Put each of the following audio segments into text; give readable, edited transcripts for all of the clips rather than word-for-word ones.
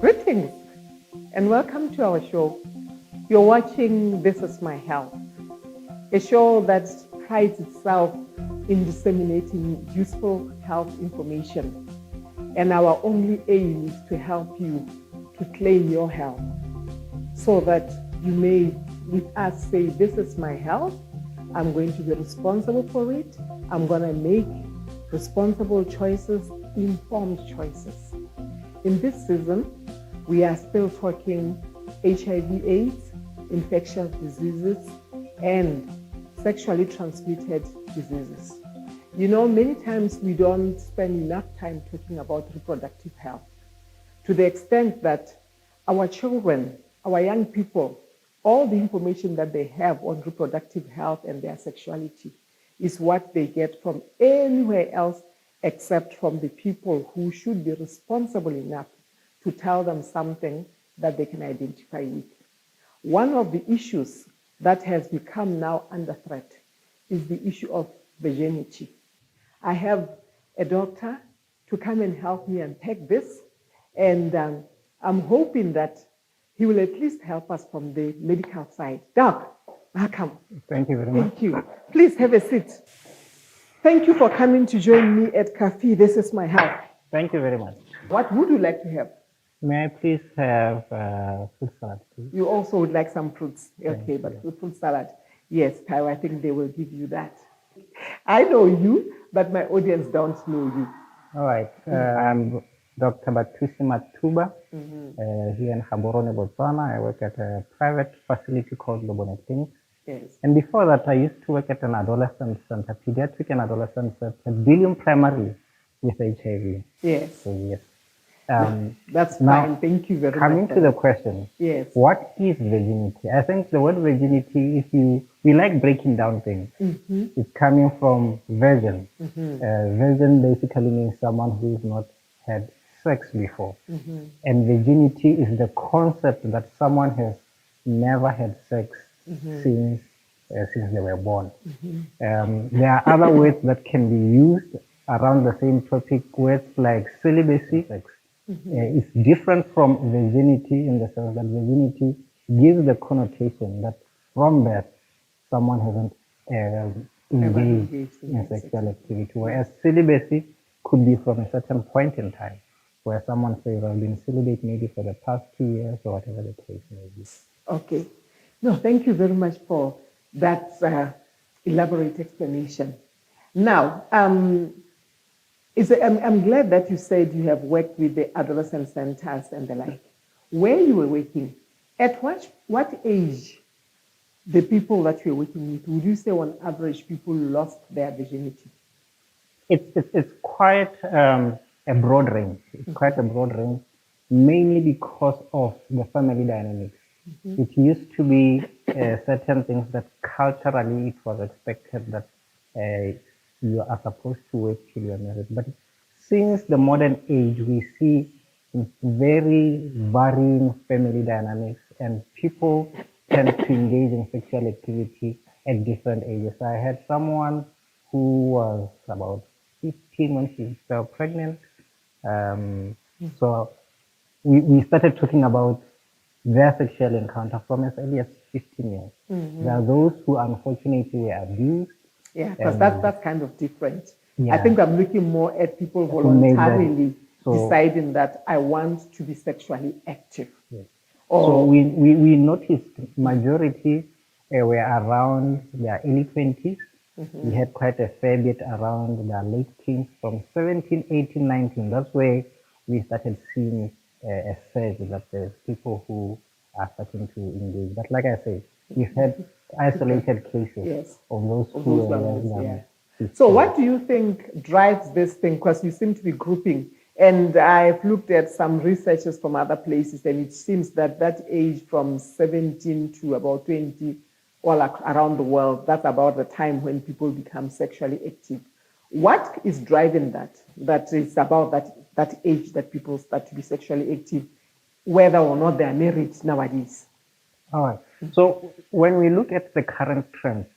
Greetings and welcome to our show. You're watching This Is My Health, a show that prides itself in disseminating useful health information. And our only aim is to help you to claim your health so that you may, with us, say, This is my health. I'm going to be responsible for it. I'm going to make responsible choices, informed choices. In this season, we are still talking HIV/AIDS, infectious diseases, and sexually transmitted diseases. You know, many times we don't spend enough time talking about reproductive health to the extent that our children, our young people, all the information that they have on reproductive health and their sexuality is what they get from anywhere else except from the people who should be responsible enough to tell them something that they can identify with. One of the issues that has become now under threat is the issue of virginity. I have a doctor to come and help me unpack this, and I'm hoping that he will at least help us from the medical side. Doc, welcome. Thank you very much. Thank you. Please have a seat. Thank you for coming to join me at Cafe. This is my health. Thank you very much. What would you like to have? May I please have fruit salad, please? You also would like some fruits. Okay, but fruit salad. Yes, Taiwo, I think they will give you that. I know you, but my audience don't know you. All right. I'm Dr. Batusi Matuba here in Gaborone, Botswana. I work at a private facility called Lobone Clinic. Yes. And before that, I used to work at an adolescent center, pediatric and adolescent center, dealing primarily with HIV. Yes. So, yes. That's now, fine. Thank you very much. Coming to the question, yes. What is virginity? I think the word virginity, we like breaking down things. It's coming from virgin. Virgin basically means someone who's not had sex before. And virginity is the concept that someone has never had sex since they were born. There are other words that can be used around the same topic, words like celibacy. It's different from virginity in the sense that virginity gives the connotation that from birth someone hasn't engaged in sexual activity, whereas celibacy could be from a certain point in time, where someone says, I've been celibate maybe for the past 2 years or whatever the case may be. Okay. No, thank you very much for that elaborate explanation. Now, I'm glad that you said you have worked with the adolescent centers and the like. Where you were working, at what age the people that you were working with, would you say on average people lost their virginity? It's quite a broad range. It's quite a broad range, mainly because of the family dynamics. It used to be certain things that culturally it was expected that you are supposed to wait till you are married. But since the modern age, we see very varying family dynamics, and people tend to engage in sexual activity at different ages. I had someone who was about 15 when she fell pregnant. So we started talking about their sexual encounter from as early as 15 years. There are those who unfortunately were abused. Yeah, because that's kind of different. Yeah. I think I'm looking more at people voluntarily deciding that I want to be sexually active. Yes. So we noticed majority were around their early 20s. We had quite a fair bit around their late teens, from 17, 18, 19. That's where we started seeing a surge that there's people who are starting to engage. But like I said, we've had isolated cases of those who are less than. So what do you think drives this thing? Because you seem to be grouping, and I've looked at some researches from other places, and it seems that that age from 17 to about 20, all around the world, that's about the time when people become sexually active. What is driving that? That is about that age that people start to be sexually active, whether or not they are married nowadays. All right. So when we look at the current trends,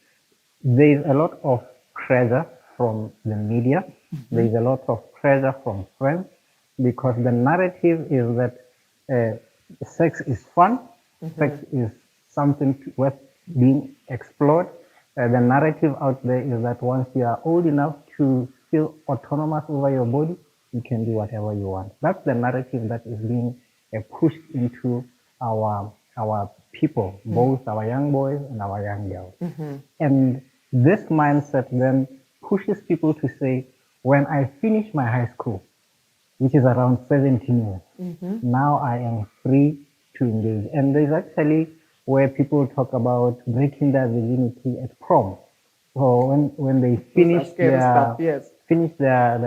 there is a lot of pressure from the media. There is a lot of pressure from friends, because the narrative is that uh, sex is fun, sex is something worth being explored. The narrative out there is that once you are old enough to feel autonomous over your body, you can do whatever you want. That's the narrative that is being pushed into our people, both our young boys and our young girls. And this mindset then pushes people to say, when I finish my high school, which is around 17 years. Now I am free to engage. And there's actually where people talk about breaking their virginity at prom. So when they Those are scary stuff, yes. finish their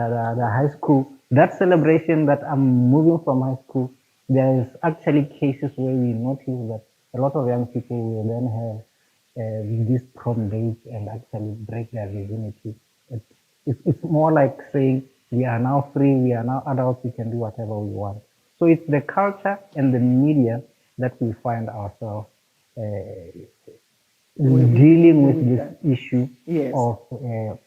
high school, that celebration that I'm moving from high school, there is actually cases where we notice that a lot of young people will then have these prom dates and actually break their virginity. It, it's more like saying we are now free, we are now adults, we can do whatever we want. So it's the culture and the media that we find ourselves dealing with this issue Yes. of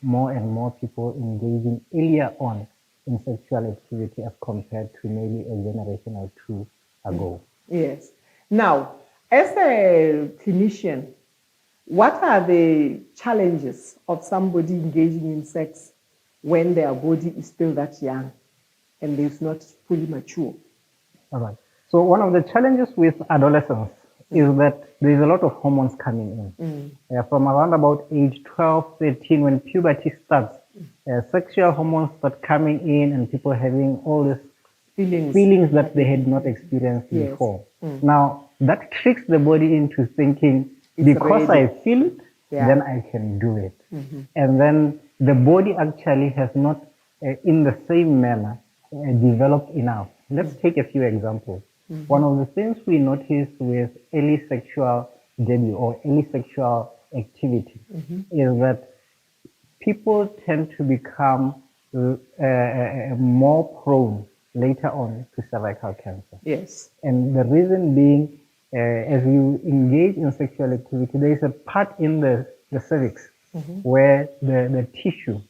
more and more people engaging earlier on in sexual activity as compared to maybe a generation or two ago. Yes. Now, as a clinician, what are the challenges of somebody engaging in sex when their body is still that young and is not fully mature? All right. So one of the challenges with adolescence is that there is a lot of hormones coming in. From around about age 12, 13, when puberty starts, sexual hormones start coming in and people having all these feelings that they had not experienced before. Now, that tricks the body into thinking, because I feel it, then I can do it. And then the body actually has not, in the same manner, developed enough. Let's take a few examples. One of the things we notice with early sexual debut or early sexual activity is that people tend to become more prone later on to cervical cancer. Yes. And the reason being, as you engage in sexual activity, there is a part in the cervix where the tissue,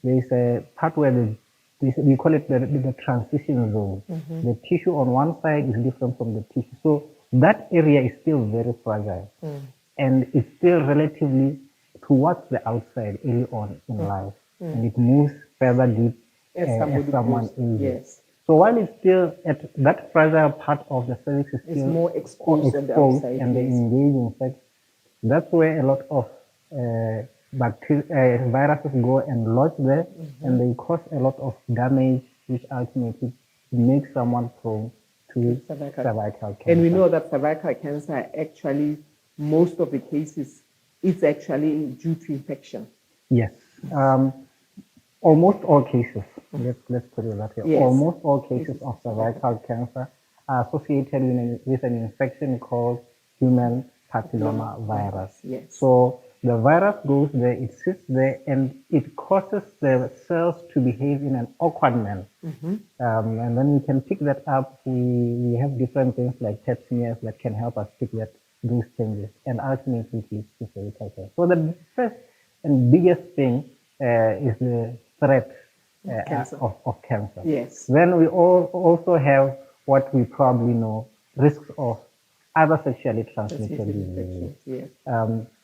there is a part where we call it the transition zone. The tissue on one side is different from the tissue. So that area is still very fragile. And it's still relatively towards the outside early on in life. And it moves further deep as someone ages. Yes. So while it's still at that fragile part of the cervix is It's still more exposed than the outside, and they yes. engage in sex, that's where a lot of bacteria, viruses go and lodge there, and they cause a lot of damage, which ultimately makes someone prone to cervical cancer. And we know that cervical cancer actually, most of the cases, it's actually due to infection. Yes. Almost all cases, let's put it that way, Yes. almost all cases of cervical cancer are associated with an infection called human papilloma virus. Yes. So the virus goes there, it sits there, and it causes the cells to behave in an awkward manner. And then we can pick that up. We have different things like pap smears that can help us pick those changes, and ultimately it leads to cervical cancer. So the first and biggest thing is the threat of cancer. Yes. Then we also have what we probably know, risks of other sexually transmitted diseases. Yes.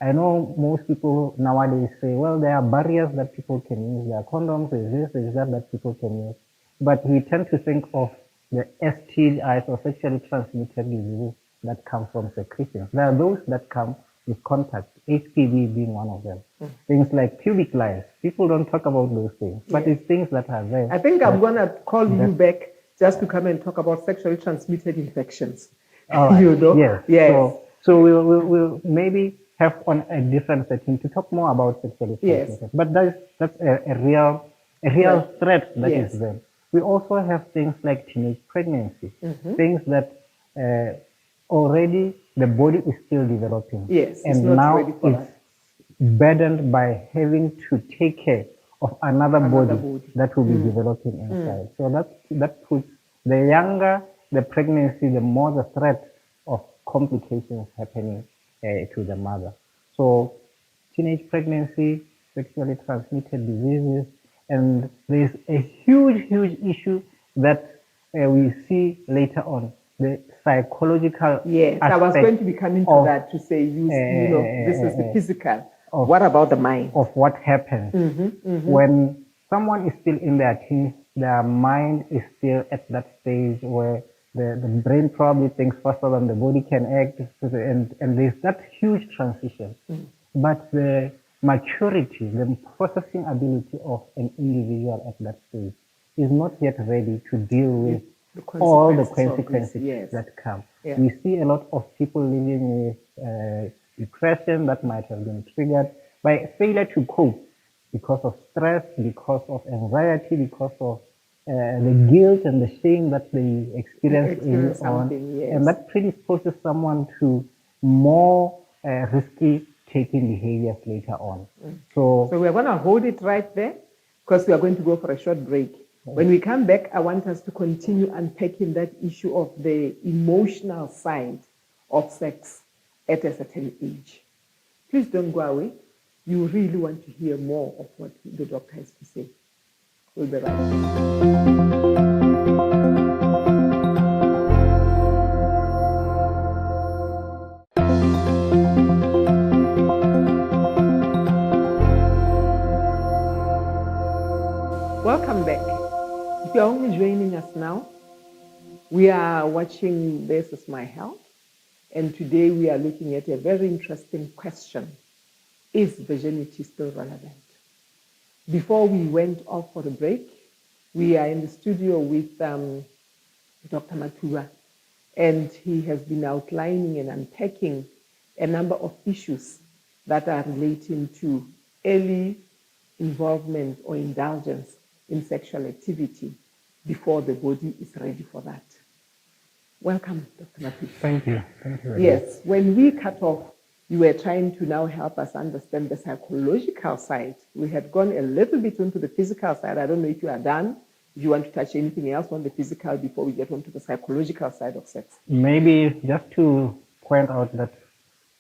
I know most people nowadays say, well, there are barriers that people can use, there are condoms, there's that people can use. But we tend to think of the STIs or sexually transmitted diseases that come from secretions. There are those that come with contact, HPV being one of them. Things like pubic lice. People don't talk about those things, but it's things that are there. I think I'm going to call you back just to come and talk about sexually transmitted infections. All right. You know? Yes. Yes. So we'll maybe have on a different setting to talk more about sexually transmitted. Yes. But that's a real threat that is there. We also have things like teenage pregnancy, things that already the body is still developing. Yes. And it's not now ready for it's burdened by having to take care of another body that will be developing inside. So that puts the younger the pregnancy, the more the threat of complications happening to the mother. So teenage pregnancy, sexually transmitted diseases, and there's a huge issue that we see later on, the psychological Yes, I was going to be coming to of, that to say, this is the physical. of- What about the mind? of what happens when someone is still in their teens. Their mind is still at that stage where the brain probably thinks faster than the body can act, and there's that huge transition. But the maturity, the processing ability of an individual at that stage is not yet ready to deal with all the consequences yes. that come. Yeah. We see a lot of people living with depression that might have been triggered by failure to cope because of stress, because of anxiety, because of the guilt and the shame that they experience early on, yes. and that predisposes someone to more risky taking behaviors later on. So we're going to hold it right there because we are going to go for a short break. When we come back, I want us to continue unpacking that issue of the emotional side of sex at a certain age. Please don't go away. You really want to hear more of what the doctor has to say. We'll be right back. Welcome back. If you're only joining us now, we are watching This Is My Health, and today we are looking at a very interesting question. Is virginity still relevant? Before we went off for the break, we are in the studio with Dr. Matuba, and he has been outlining and unpacking a number of issues that are relating to early involvement or indulgence in sexual activity before the body is ready for that. Welcome, Dr. Matuba. Thank you. Thank you. Yes, when we cut off, you were trying to now help us understand the psychological side. We had gone a little bit into the physical side. I don't know if you are done. If you want to touch anything else on the physical before we get onto the psychological side of sex. Maybe just to point out that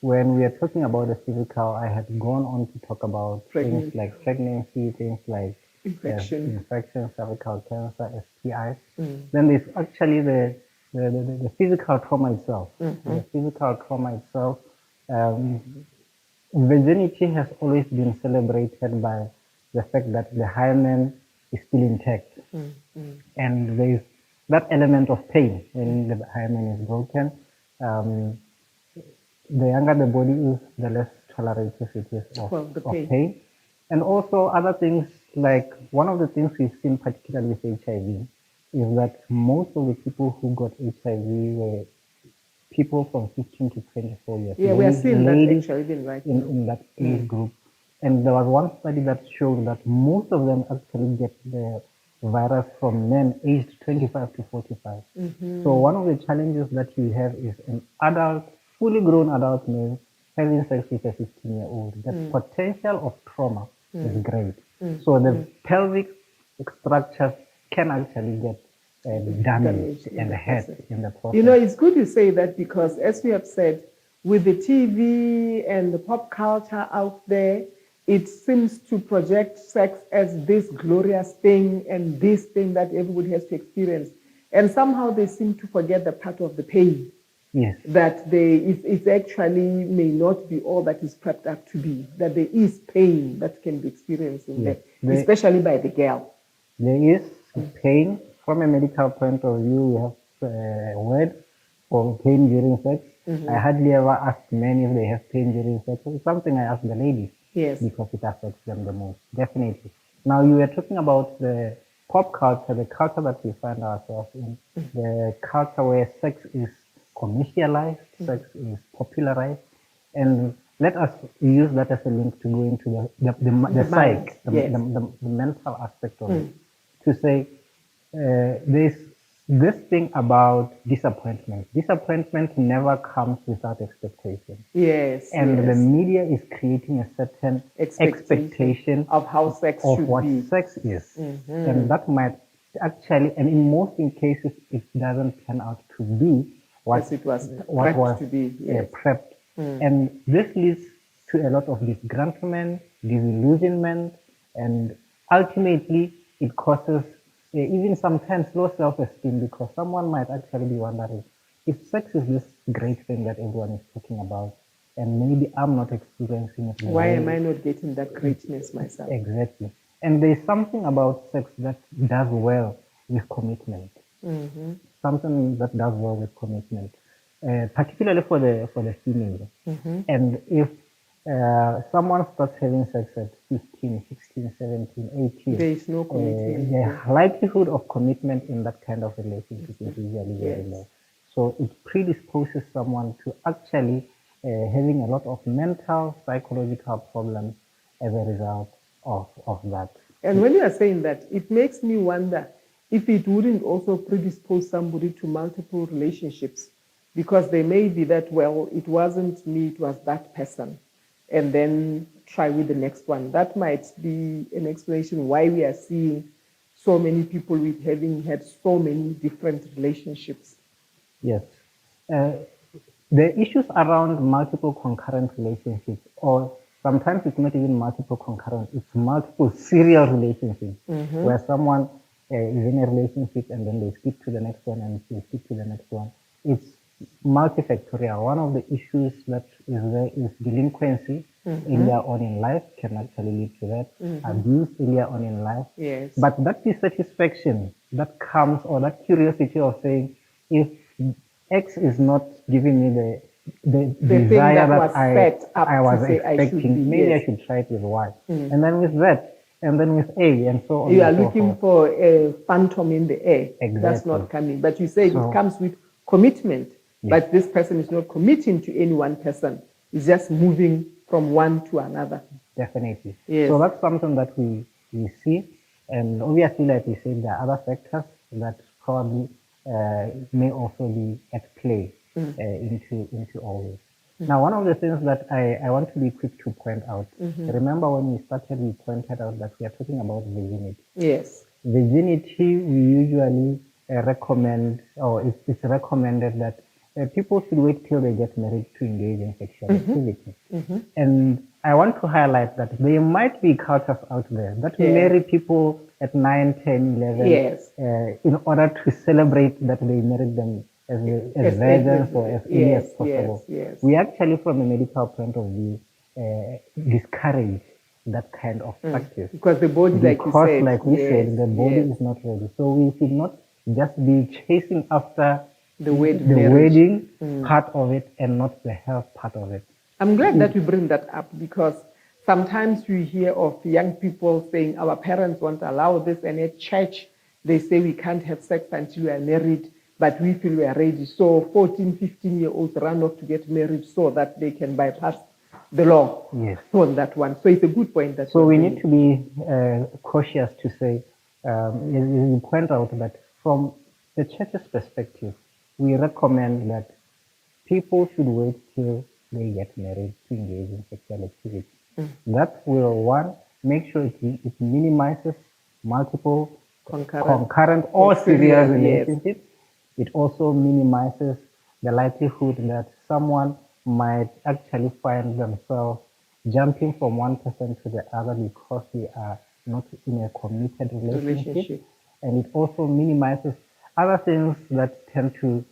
when we are talking about the physical, I had gone on to talk about things like pregnancy, things like infection, cervical cancer, STIs. Then there's actually the physical trauma itself. The physical trauma itself. Virginity has always been celebrated by the fact that the hymen is still intact. And there's that element of pain when the hymen is broken. The younger the body is, the less tolerated it is of pain. And also other things like one of the things we've seen particularly with HIV is that most of the people who got HIV were people from 15 to 24 years. Yeah, we are seeing that actually right now. In that age group. And there was one study that showed that most of them actually get the virus from men aged 25 to 45. So one of the challenges that you have is an adult, fully grown adult male having sex with a 15-year-old. The potential of trauma is great. So the pelvic structures can actually get damaged and hurt in the process. You know, it's good you say that because as we have said, with the TV and the pop culture out there, it seems to project sex as this glorious thing and this thing that everybody has to experience. And somehow they seem to forget the part of the pain. Yes. That it actually may not be all that is prepped up to be, that there is pain that can be experienced in there, especially by the girl. There is pain. From a medical point of view, we have a word for pain during sex. I hardly ever ask men if they have pain during sex. It's something I ask the ladies. Yes. Because it affects them the most, definitely. Now, you were talking about the pop culture, the culture that we find ourselves in, the culture where sex is commercialized, sex is popularized, and let us use that as a link to go into the psyche, the mental aspect of it, to say there's this thing about disappointment. Disappointment never comes without expectation. Yes. And the media is creating a certain expectation of how sex of should what be. sex is. And that might actually, and in most cases, it doesn't turn out to be what it was prepped to be. Yes. Prepped. And this leads to a lot of disgruntlement, disillusionment, and ultimately it causes even sometimes low self-esteem because someone might actually be wondering, if sex is this great thing that everyone is talking about, and maybe I'm not experiencing it the Why am way I not getting that greatness myself? exactly. And there's something about sex that does well with commitment. Something that does well with commitment, particularly for the female. And if someone starts having sex at 15, 16, 17, 18, There is no commitment there. the likelihood of commitment in that kind of relationship is usually very Yes. low. So it predisposes someone to actually having a lot of mental, psychological problems as a result of that. And when you are saying that, it makes me wonder if it wouldn't also predispose somebody to multiple relationships, because they may be that, well, it wasn't me, it was that person, and then try with the next one. That might be an explanation why we are seeing so many people with having had so many different relationships. Yes. Uh, the issues around multiple concurrent relationships, or sometimes it's not even multiple concurrent, it's multiple serial relationships, where someone is in a relationship and then they skip to the next one and they skip to the next one. It's multifactorial. One of the issues that is there is delinquency earlier on in life can actually lead to that. Abuse earlier on in life. Yes. But that dissatisfaction that comes, or that curiosity of saying, if X is not giving me the thing desire that was set up I to was say I should expecting, be, maybe yes. I should try it with Y. And then with Z, and then with A, and so on You are and so looking forth. for a phantom in the air. That's Exactly. not coming. But you said So- it comes with commitment. Yes. But this person is not committing to any one person. It's just moving from one to another. Definitely. Yes. So that's something that we see. And obviously, like we said, there are other factors that probably may also be at play into all this. Now, one of the things that I want to be quick to point out, remember when we started, we pointed out that we are talking about virginity. Yes. Virginity, we usually recommend, or it's recommended that people should wait till they get married to engage in sexual activity. And I want to highlight that there might be cultures out there that marry people at 9, 10, 11 Yes. In order to celebrate that they married them as virgins or as early as possible. Yes. We actually, from a medical point of view, discourage that kind of practice. Because the body, Because, like we said, the body is not ready. So we should not just be chasing after the word the marriage. wedding part of it and not the health part of it. I'm glad that you bring that up, because sometimes we hear of young people saying our parents won't allow this, and at church they say we can't have sex until we are married, but we feel we are ready. So 14, 15-year-olds run off to get married so that they can bypass the law. Yes. On that one. So it's a good point that. So we need to be cautious to say, you point out that from the church's perspective, we recommend that people should wait till they get married to engage in sexual activity. That will, one, make sure it minimizes multiple concurrent or serial relationships. It also minimizes the likelihood that someone might actually find themselves jumping from one person to the other because we are not in a committed relationship. And it also minimizes other things that tend to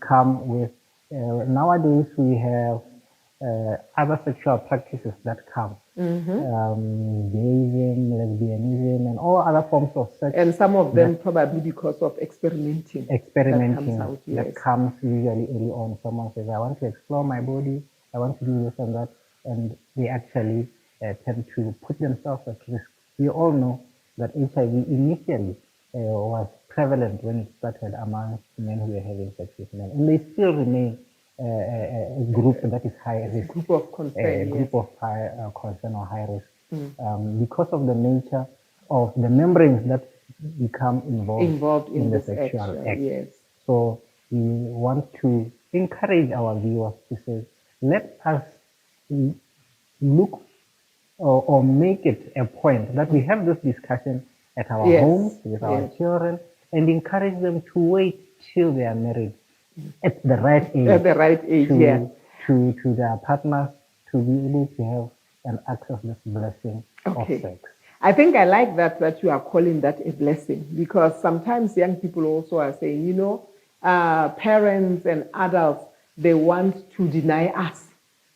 come with. Nowadays, we have other sexual practices that come. Gayism, lesbianism, and all other forms of sex. And some of them probably because of experimenting. That comes usually early on. Someone says, I want to explore my body, I want to do this and that, and they actually tend to put themselves at risk. We all know that HIV initially was prevalent when it started among men who were having sex with men, and they still remain a group that is high risk, group of concern, group of high concern or high risk, because of the nature of the membranes that become involved in the sexual act. Yes. So we want to encourage our viewers to say, let us look or make it a point that we have this discussion at our homes with our children, and encourage them to wait till they are married at the right age. At the right age, to their partners, to be able to have and access this blessing of sex. I think I like that you are calling that a blessing, because sometimes young people also are saying, parents and adults, they want to deny us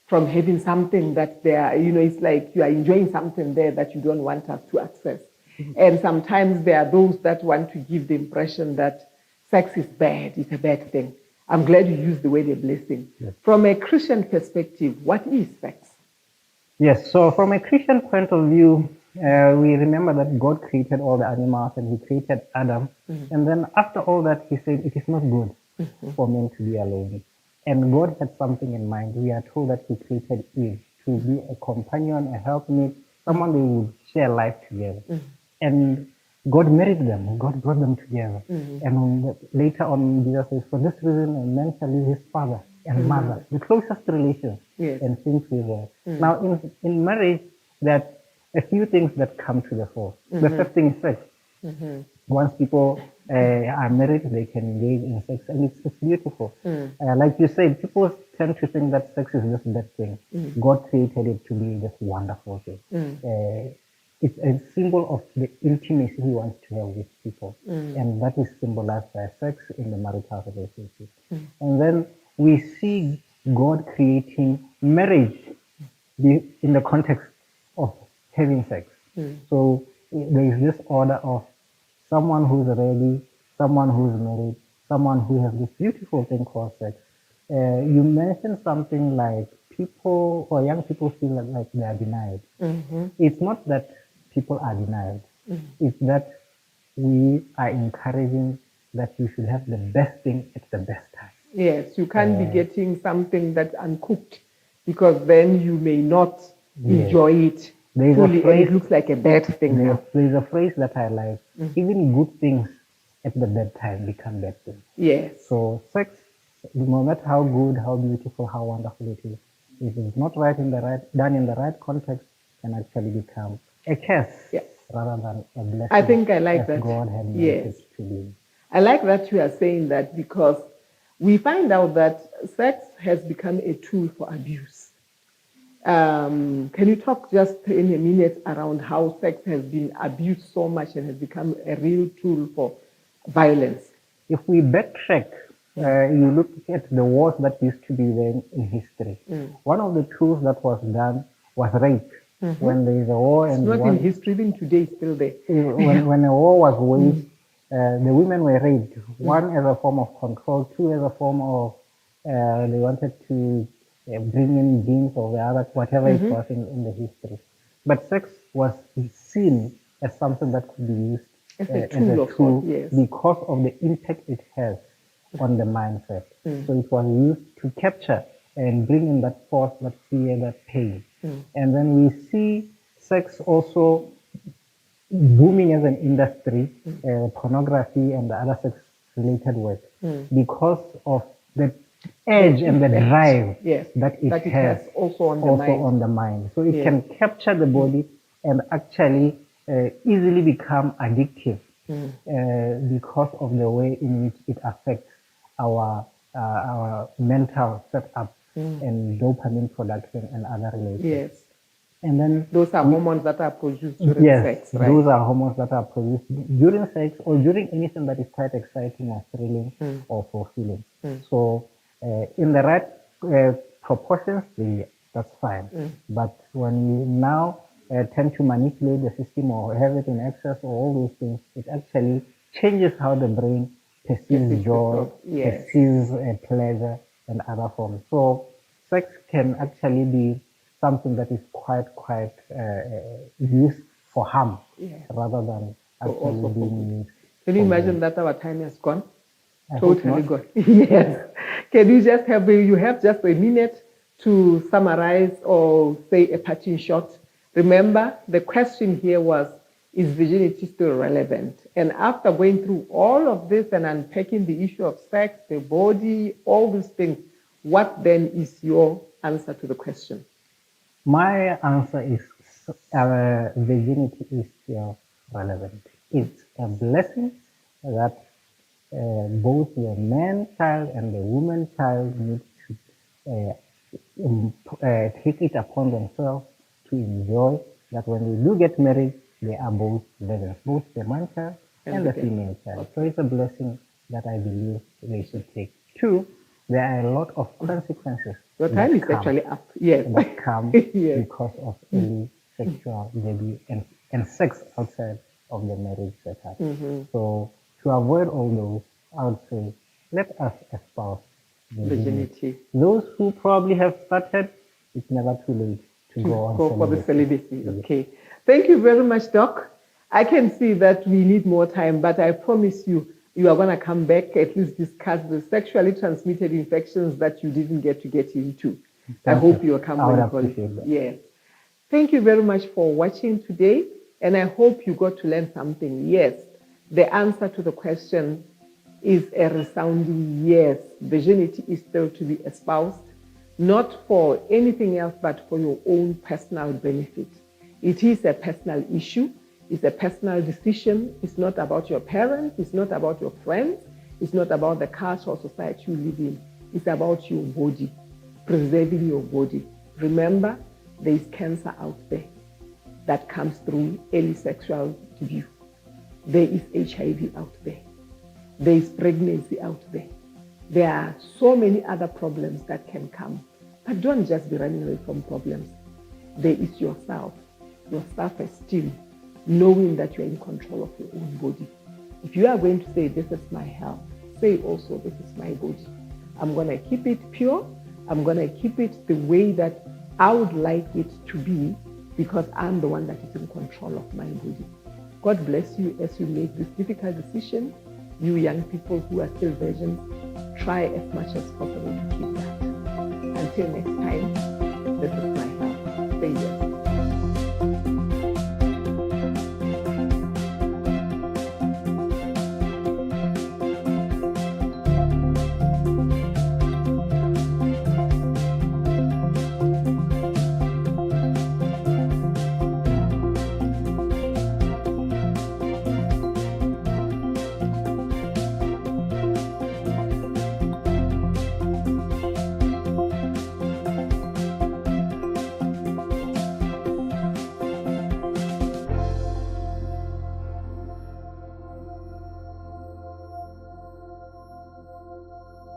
from having something that they are, it's like you are enjoying something there that you don't want us to access. And sometimes there are those that want to give the impression that sex is bad, it's a bad thing. I'm glad you used the word a blessing. Yes. From a Christian perspective, what is sex? Yes, so from a Christian point of view, we remember that God created all the animals and He created Adam. And then after all that, He said, it is not good for men to be alone. And God had something in mind. We are told that He created Eve to be a companion, a helpmate, someone they would share life together. And God married them. God brought them together. And later on, Jesus says, for this reason, a man shall leave his father and mother, the closest relations, and things with that. Now, in marriage, there are a few things that come to the fore. The first thing is sex. Once people are married, they can engage in sex, and it's beautiful. Like you said, people tend to think that sex is just that thing. God created it to be this wonderful thing. It's a symbol of the intimacy He wants to have with people, and that is symbolized by sex in the marital relationship. And then we see God creating marriage in the context of having sex. So there is this order of someone who's ready, someone who's married, someone who has this beautiful thing called sex. You mentioned something like people or young people feel like they are denied. It's not that people are denied. It's that we are encouraging that you should have the best thing at the best time. Yes, you can't be getting something that's uncooked, because then you may not enjoy it fully, and it looks like a bad thing. There's a phrase that I like, even good things at the bad time become bad things. Yes. So sex, no matter how good, how beautiful, how wonderful it is, if it's not done in the right context, can actually become a curse rather than a blessing. I think I like that. God had meant it to be. I like that you are saying that, because we find out that sex has become a tool for abuse. Can you talk just in a minute around how sex has been abused so much and has become a real tool for violence? If we backtrack, you look at the wars that used to be there in history. One of the tools that was done was rape. When there is a war, and it's not in history, even today it's still there. When a war was waged, the women were raped. One as a form of control, two as a form of they wanted to bring in genes or the other, whatever it was in the history. But sex was seen as something that could be used as a tool because of the impact it has on the mindset. So it was used to capture and bring in that force, that fear, that pain. And then we see sex also booming as an industry, pornography and the other sex-related work, because of the edge and the drive that it has also on the mind. So it can capture the body and actually easily become addictive because of the way in which it affects our mental setup and dopamine production and other related. And then those are hormones that are produced during sex, right? Those are hormones that are produced during sex or during anything that is quite exciting or thrilling or fulfilling. So in the right proportions, that's fine. But when you now tend to manipulate the system or have it in excess or all those things, it actually changes how the brain perceives joy, perceives pleasure and other forms. So sex can actually be something that is quite used for harm rather than actually being used. Can you imagine that our time has gone? Totally gone. Yes. Can you just have just a minute to summarize or say a parting shot? Remember, the question here was, is virginity still relevant? And after going through all of this and unpacking the issue of sex, the body, all these things, what then is your answer to the question? My answer is virginity is still relevant. It's a blessing that both the man child and the woman child need to take it upon themselves to enjoy, that when they do get married, they are both virgins, both the man child and the female child. So it's a blessing that I believe they should take. Two, there are a lot of consequences Your time is actually up. Yes. that come Yes. because of early sexual debut and sex outside of the marriage setup. So to avoid all those, I would say let us espouse virginity. Virginity. Those who probably have started, it's never too late to To go on go for the celibacy. celibacy. Okay. Thank you very much, Doc. I can see that we need more time, but I promise you, you are going to come back, at least discuss the sexually transmitted infections that you didn't get into. I hope you will come I would when you call. appreciate that. Yes. Thank you very much for watching today, and I hope you got to learn something. Yes, the answer to the question is a resounding yes. Virginity is still to be espoused, not for anything else but for your own personal benefit. It is a personal issue. It's a personal decision. It's not about your parents. It's not about your friends. It's not about the culture or society you live in. It's about your body, preserving your body. Remember, there is cancer out there that comes through early sexual debut. There is HIV out there. There is pregnancy out there. There are so many other problems that can come. But don't just be running away from problems. There is yourself, your self-esteem, knowing that you're in control of your own body. If you are going to say, this is my health, say also, this is my body. I'm going to keep it pure. I'm going to keep it the way that I would like it to be, because I'm the one that is in control of my body. God bless you as you make this difficult decision. You young people who are still virgins, try as much as possible to keep that. Until next time, this is my health. Say yes.